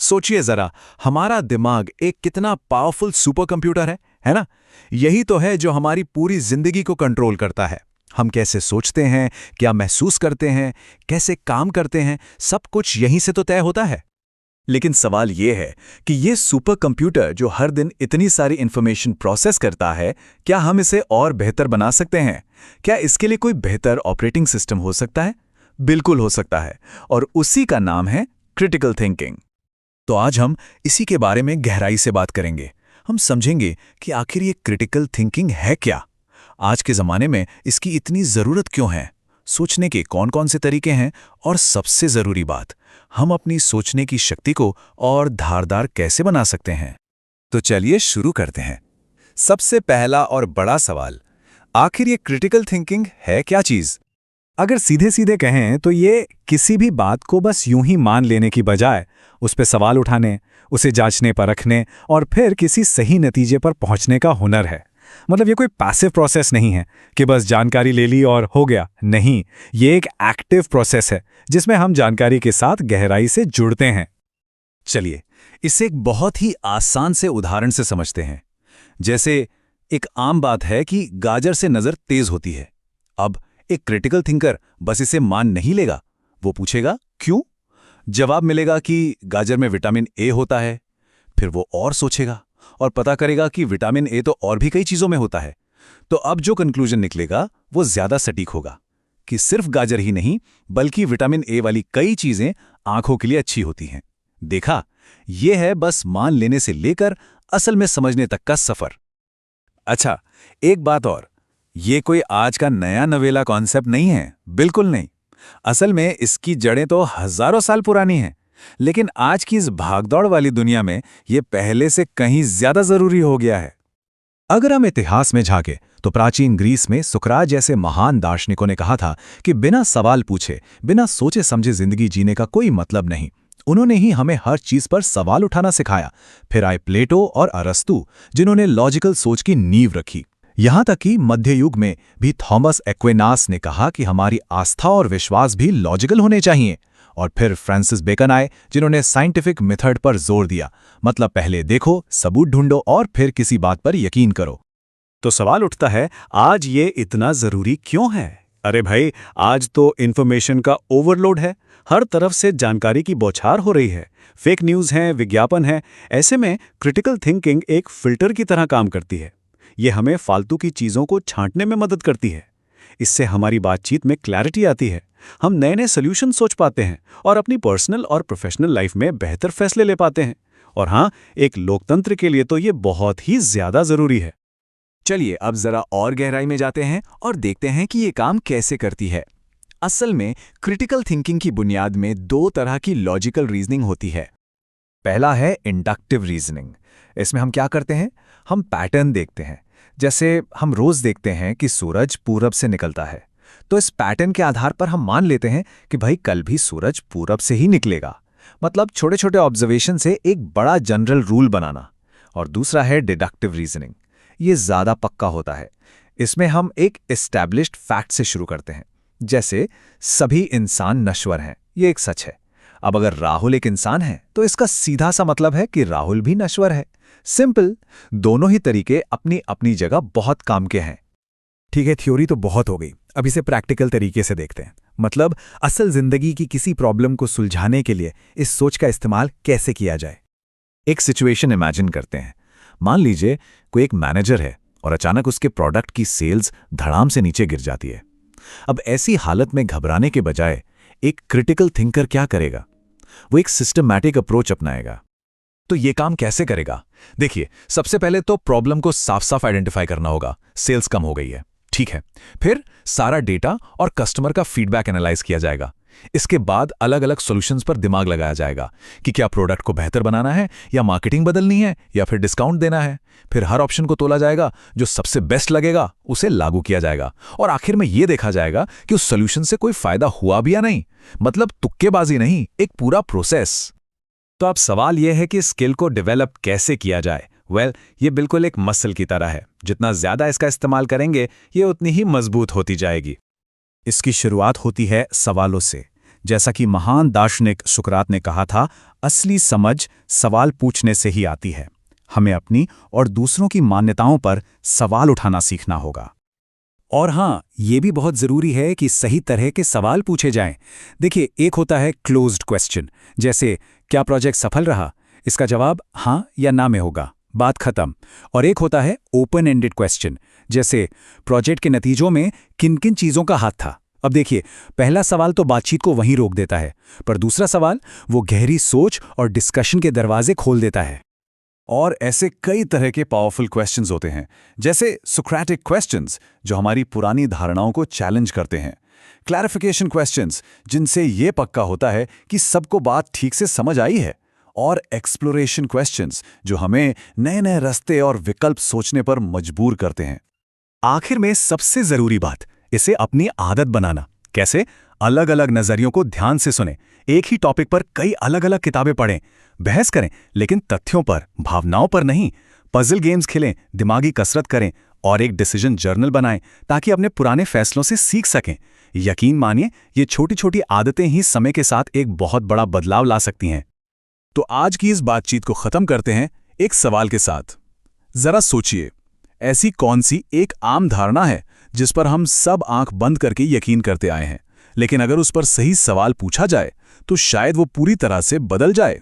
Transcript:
सोचिए जरा, हमारा दिमाग एक कितना पावरफुल सुपर कंप्यूटर है ना? यही तो है जो हमारी पूरी जिंदगी को कंट्रोल करता है। हम कैसे सोचते हैं, क्या महसूस करते हैं, कैसे काम करते हैं, सब कुछ यहीं से तो तय होता है। लेकिन सवाल ये है कि ये सुपर कंप्यूटर जो हर दिन इतनी सारी इंफॉर्मेशन प्रोसेस करता है, क्या हम इसे और बेहतर बना सकते हैं? क्या इसके लिए कोई बेहतर ऑपरेटिंग सिस्टम हो सकता है? बिल्कुल हो सकता है, और उसी का नाम है क्रिटिकल थिंकिंग। तो आज हम इसी के बारे में गहराई से बात करेंगे। हम समझेंगे कि आखिर ये क्रिटिकल थिंकिंग है क्या, आज के ज़माने में इसकी इतनी ज़रूरत क्यों है, सोचने के कौन-कौन से तरीके हैं, और सबसे ज़रूरी बात, हम अपनी सोचने की शक्ति को और धारदार कैसे बना सकते हैं। तो चलिए शुरू करते हैं। सबसे पहला और बड़ा सवाल, आखिर ये क्रिटिकल थिंकिंग है क्या चीज़? अगर सीधे सीधे कहें तो ये किसी भी बात को बस यूं ही मान लेने की बजाय उस पे सवाल उठाने, उसे जांचने परखने और फिर किसी सही नतीजे पर पहुंचने का हुनर है। मतलब ये कोई पैसिव प्रोसेस नहीं है कि बस जानकारी ले ली और हो गया। नहीं, ये एक एक्टिव प्रोसेस है जिसमें हम जानकारी के साथ गहराई से जुड़ते हैं। चलिए इसे एक बहुत ही आसान से उदाहरण से समझते हैं। जैसे एक आम बात है कि गाजर से नज़र तेज होती है। अब एक क्रिटिकल थिंकर बस इसे मान नहीं लेगा, वो पूछेगा क्यों? जवाब मिलेगा कि गाजर में विटामिन ए होता है। फिर वो और सोचेगा और पता करेगा कि विटामिन ए तो और भी कई चीज़ों में होता है। तो अब जो कंक्लूजन निकलेगा वो ज़्यादा सटीक होगा कि सिर्फ गाजर ही नहीं, बल्कि विटामिन ए वाली कई चीज़ें आंखों के लिए अच्छी होती हैं। देखा, ये है बस मान लेने से लेकर असल में समझने तक का सफ़र। अच्छा, एक बात और, ये कोई आज का नया नवेला कॉन्सेप्ट नहीं है, बिल्कुल नहीं। असल में इसकी जड़ें तो हज़ारों साल पुरानी हैं, लेकिन आज की इस भागदौड़ वाली दुनिया में ये पहले से कहीं ज़्यादा ज़रूरी हो गया है। अगर हम इतिहास में झांके तो प्राचीन ग्रीस में सुकरात जैसे महान दार्शनिकों ने कहा था कि बिना सवाल पूछे, बिना सोचे समझे जिंदगी जीने का कोई मतलब नहीं। उन्होंने ही हमें हर चीज पर सवाल उठाना सिखाया। फिर आए प्लेटो और अरस्तु, जिन्होंने लॉजिकल सोच की नींव रखी। यहां तक कि मध्य युग में भी थॉमस एक्विनास ने कहा कि हमारी आस्था और विश्वास भी लॉजिकल होने चाहिए। और फिर फ्रांसिस बेकन आए, जिन्होंने साइंटिफिक मेथड पर जोर दिया। मतलब पहले देखो, सबूत ढूंढो और फिर किसी बात पर यकीन करो। तो सवाल उठता है, आज ये इतना जरूरी क्यों है? अरे भाई, आज तो इन्फॉर्मेशन का ओवरलोड है। हर तरफ से जानकारी की बौछार हो रही है। फेक न्यूज़ हैं, विज्ञापन है। ऐसे में क्रिटिकल थिंकिंग एक फिल्टर की तरह काम करती है। ये हमें फालतू की चीज़ों को छांटने में मदद करती है। इससे हमारी बातचीत में क्लैरिटी आती है। हम नए नए सोल्यूशन सोच पाते हैं और अपनी पर्सनल और प्रोफेशनल लाइफ में बेहतर फैसले ले पाते हैं। और हाँ, एक लोकतंत्र के लिए तो ये बहुत ही ज़्यादा ज़रूरी है। चलिए अब जरा और गहराई में जाते हैं और देखते हैं कि ये काम कैसे करती है। असल में क्रिटिकल थिंकिंग की बुनियाद में दो तरह की लॉजिकल रीजनिंग होती है। पहला है इंडक्टिव रीजनिंग। इसमें हम क्या करते हैं, हम पैटर्न देखते हैं। जैसे हम रोज देखते हैं कि सूरज पूरब से निकलता है, तो इस पैटर्न के आधार पर हम मान लेते हैं कि भाई कल भी सूरज पूरब से ही निकलेगा। मतलब छोटे छोटे ऑब्जर्वेशन से एक बड़ा जनरल रूल बनाना। और दूसरा है डिडक्टिव रीजनिंग। ये ज़्यादा पक्का होता है। इसमें हम एक एस्टैब्लिश्ड फैक्ट से शुरू करते हैं। जैसे सभी इंसान नश्वर हैं, ये एक सच है। अब अगर राहुल एक इंसान है तो इसका सीधा सा मतलब है कि राहुल भी नश्वर है। सिंपल। दोनों ही तरीके अपनी अपनी जगह बहुत काम के हैं। ठीक है, थ्योरी तो बहुत हो गई। अब इसे प्रैक्टिकल तरीके से देखते हैं। मतलब असल जिंदगी की किसी प्रॉब्लम को सुलझाने के लिए इस सोच का इस्तेमाल कैसे किया जाए। एक सिचुएशन इमेजिन करते हैं। मान लीजिए कोई एक मैनेजर है और अचानक उसके प्रोडक्ट की सेल्स धड़ाम से नीचे गिर जाती है। अब ऐसी हालत में घबराने के बजाय एक क्रिटिकल थिंकर क्या करेगा? वो एक सिस्टमैटिक अप्रोच अपनाएगा। तो ये काम कैसे करेगा? देखिए, सबसे पहले तो प्रॉब्लम को साफ साफ आइडेंटिफाई करना होगा। सेल्स कम हो गई है, ठीक है। फिर सारा डेटा और कस्टमर का फीडबैक एनालाइज किया जाएगा। इसके बाद अलग अलग सॉल्यूशंस पर दिमाग लगाया जाएगा कि क्या प्रोडक्ट को बेहतर बनाना है, या मार्केटिंग बदलनी है, या फिर डिस्काउंट देना है। फिर हर ऑप्शन को तोला जाएगा, जो सबसे बेस्ट लगेगा उसे लागू किया जाएगा। और आखिर में यह देखा जाएगा कि उस सॉल्यूशन से कोई फायदा हुआ भी या नहीं। मतलब तुक्केबाजी नहीं, एक पूरा प्रोसेस। तो अब सवाल यह है कि स्किल को डेवलप कैसे किया जाए। ये बिल्कुल एक मसल की तरह है। जितना ज्यादा इसका इस्तेमाल करेंगे, ये उतनी ही मजबूत होती जाएगी। इसकी शुरुआत होती है सवालों से। जैसा कि महान दार्शनिक सुकरात ने कहा था, असली समझ सवाल पूछने से ही आती है। हमें अपनी और दूसरों की मान्यताओं पर सवाल उठाना सीखना होगा। और हाँ, ये भी बहुत ज़रूरी है कि सही तरह के सवाल पूछे जाएं। देखिए, एक होता है क्लोज्ड क्वेश्चन, जैसे क्या प्रोजेक्ट सफल रहा? इसका जवाब हाँ या ना में होगा, बात खत्म। और एक होता है ओपन एंडेड क्वेश्चन, जैसे प्रोजेक्ट के नतीजों में किन किन चीज़ों का हाथ था? अब देखिए, पहला सवाल तो बातचीत को वहीं रोक देता है, पर दूसरा सवाल वो गहरी सोच और डिस्कशन के दरवाजे खोल देता है। और ऐसे कई तरह के पावरफुल क्वेश्चंस होते हैं, जैसे सोक्रेटिक क्वेश्चंस जो हमारी पुरानी धारणाओं को चैलेंज करते हैं, क्लैरिफिकेशन क्वेश्चंस जिनसे ये पक्का होता है कि सबको बात ठीक से समझ आई है, और एक्सप्लोरेशन क्वेश्चंस जो हमें नए नए रास्ते और विकल्प सोचने पर मजबूर करते हैं। आखिर में सबसे जरूरी बात, इसे अपनी आदत बनाना। कैसे? अलग अलग नजरियों को ध्यान से सुनें, एक ही टॉपिक पर कई अलग अलग किताबें पढ़ें, बहस करें, लेकिन तथ्यों पर, भावनाओं पर नहीं। पजल गेम्स खेलें, दिमागी कसरत करें और एक डिसीजन जर्नल बनाएं ताकि अपने पुराने फैसलों से सीख सकें। यकीन मानिए, ये छोटी छोटी आदतें ही समय के साथ एक बहुत बड़ा बदलाव ला सकती हैं। तो आज की इस बातचीत को खत्म करते हैं एक सवाल के साथ। जरा सोचिए, ऐसी कौन सी एक आम धारणा है जिस पर हम सब आंख बंद करके यकीन करते आए हैं, लेकिन अगर उस पर सही सवाल पूछा जाए तो शायद वो पूरी तरह से बदल जाए।